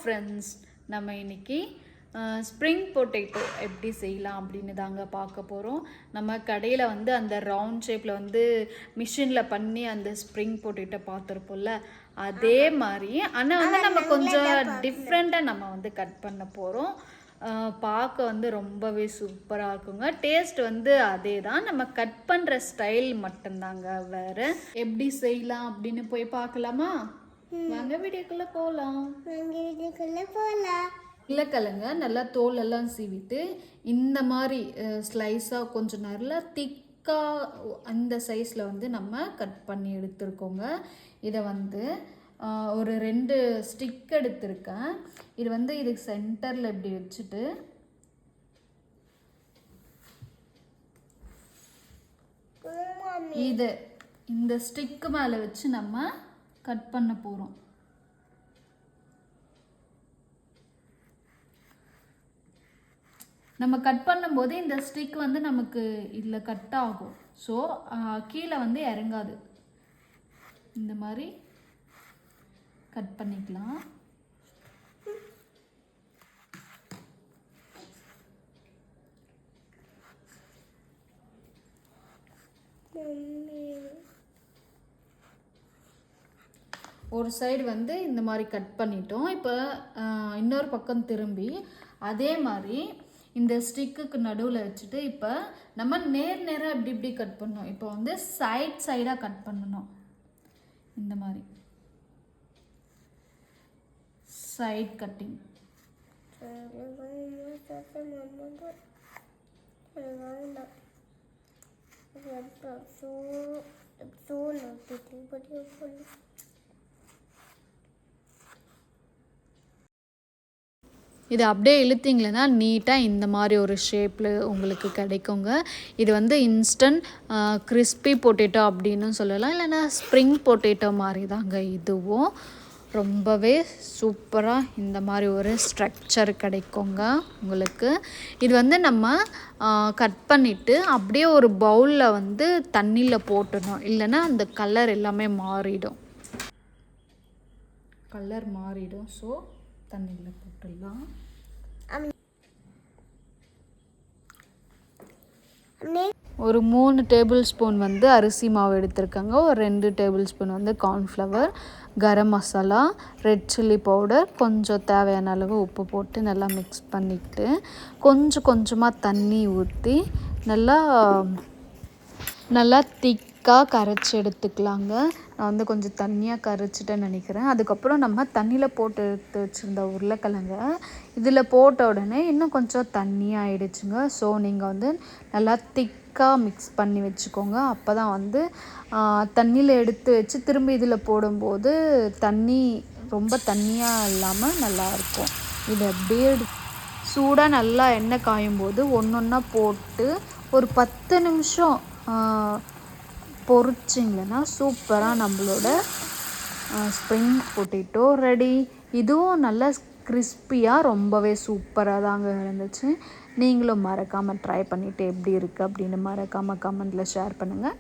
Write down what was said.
Friends, நம்ம இன்னைக்கு spring potato எப்படி செய்யலாம் அப்படின்னு தாங்க பார்க்க போகிறோம். நம்ம கடையில் வந்து அந்த ரவுண்ட் ஷேப்பில் வந்து மிஷினில் பண்ணி அந்த ஸ்ப்ரிங் பொட்டேட்டோ பார்த்துருப்போம்ல, அதே மாதிரி ஆனால் வந்து நம்ம கொஞ்சம் டிஃப்ரெண்ட்டாக நம்ம வந்து கட் பண்ண போகிறோம். பார்க்க வந்து ரொம்பவே சூப்பராக இருக்குங்க. டேஸ்ட் வந்து அதே தான், நம்ம கட் பண்ணுற ஸ்டைல் மட்டும்தாங்க வேறு. எப்படி செய்யலாம் அப்படின்னு போய் பார்க்கலாமா? வாங்க வீடியோக்குள்ளே போகலாம். இல்லைக்கிழங்க நல்லா தோல் எல்லாம் சீவிட்டு இந்த மாதிரி ஸ்லைஸாக கொஞ்சம் நல்லா திக்காக அந்த சைஸில் வந்து நம்ம கட் பண்ணி எடுத்துருக்கோங்க. இதை வந்து ஒரு 2 ஸ்டிக் எடுத்திருக்கேன். இது வந்து இதுக்கு சென்டரில் இப்படி வச்சுட்டு இது இந்த ஸ்டிக்கு மேலே வச்சு நம்ம கட் பண்ண போகிறோம். நம்ம கட் பண்ணும்போது இந்த ஸ்டிக் வந்து நமக்கு இதில் கட் ஆகும். ஸோ கீழே வந்து இறங்காது. இந்த மாதிரி கட் பண்ணிக்கலாம். ஒரு சைடு வந்து இந்த மாதிரி கட் பண்ணிட்டோம். இப்போ இன்னொரு பக்கம் திரும்பி அதே மாதிரி இந்த ஸ்டிக்குக்கு நடுவில் வச்சுட்டு இப்போ நம்ம நேராக இப்படி கட் பண்ணணும். இப்போ வந்து சைடாக கட் பண்ணணும். இந்த மாதிரி சைட் கட்டிங். இது அப்படியே இழுத்திங்களேன்னா நீட்டாக இந்த மாதிரி ஒரு ஷேப்பில் உங்களுக்கு கிடைக்குங்க. இது வந்து இன்ஸ்டன்ட் கிறிஸ்பி பொட்டேட்டோ அப்படின்னு சொல்லலாம், இல்லைன்னா ஸ்ப்ரிங் பொட்டேட்டோ மாதிரி தாங்க. இதுவும் ரொம்பவே சூப்பராக இந்த மாதிரி ஒரு ஸ்ட்ரக்சர் கிடைக்குங்க உங்களுக்கு. இது வந்து நம்ம கட் பண்ணிவிட்டு அப்படியே ஒரு பவுலில் வந்து தண்ணியில் போட்டுடணும், இல்லைன்னா அந்த கலர் எல்லாமே மாறிடும். ஸோ தண்ணியில் போட்டுடலாம். ஒரு 3 டேபிள் ஸ்பூன் வந்து அரிசி மாவு எடுத்துருக்காங்க. ஒரு 2 டேபிள் ஸ்பூன் வந்து cornflour, garam masala, red chilli powder, கொஞ்சம் தேவையான அளவு உப்பு போட்டு நல்லா மிக்ஸ் பண்ணிக்கிட்டு கொஞ்சமாக தண்ணி ஊற்றி நல்லா திக்காக கரைச்சி எடுத்துக்கலாங்க. நான் வந்து கொஞ்சம் தண்ணியாக கரைச்சிட்டேன்னு நினைக்கிறேன். அதுக்கப்புறம் நம்ம தண்ணியில் போட்டு எடுத்து வச்சுருந்த உருளைக்கிழங்க இதில் போட்ட உடனே இன்னும் கொஞ்சம் தண்ணியாக ஆயிடுச்சுங்க. ஸோ நீங்கள் வந்து நல்லா திக்காக மிக்ஸ் பண்ணி வச்சுக்கோங்க. அப்போ தான் வந்து தண்ணியில் எடுத்து வச்சு திரும்பி இதில் போடும்போது தண்ணி ரொம்ப தண்ணியாக இல்லாமல் நல்லாயிருக்கும். இது அப்படியே சூடாக நல்லா எண்ணெய் காயும் போது ஒன்றா போட்டு ஒரு 10 நிமிஷம் பொரிச்சிங்கன்னா சூப்பராக நம்மளோட ஸ்ப்ரிங் பொட்டேட்டோ ரெடி. இதுவும் நல்லா கிறிஸ்பியாக ரொம்பவே சூப்பராக தாங்க இருந்துச்சு. நீங்களும் மறக்காமல் ட்ரை பண்ணிவிட்டு எப்படி இருக்குது அப்படின்னு மறக்காமல் கமெண்ட்டில் ஷேர் பண்ணுங்கள்.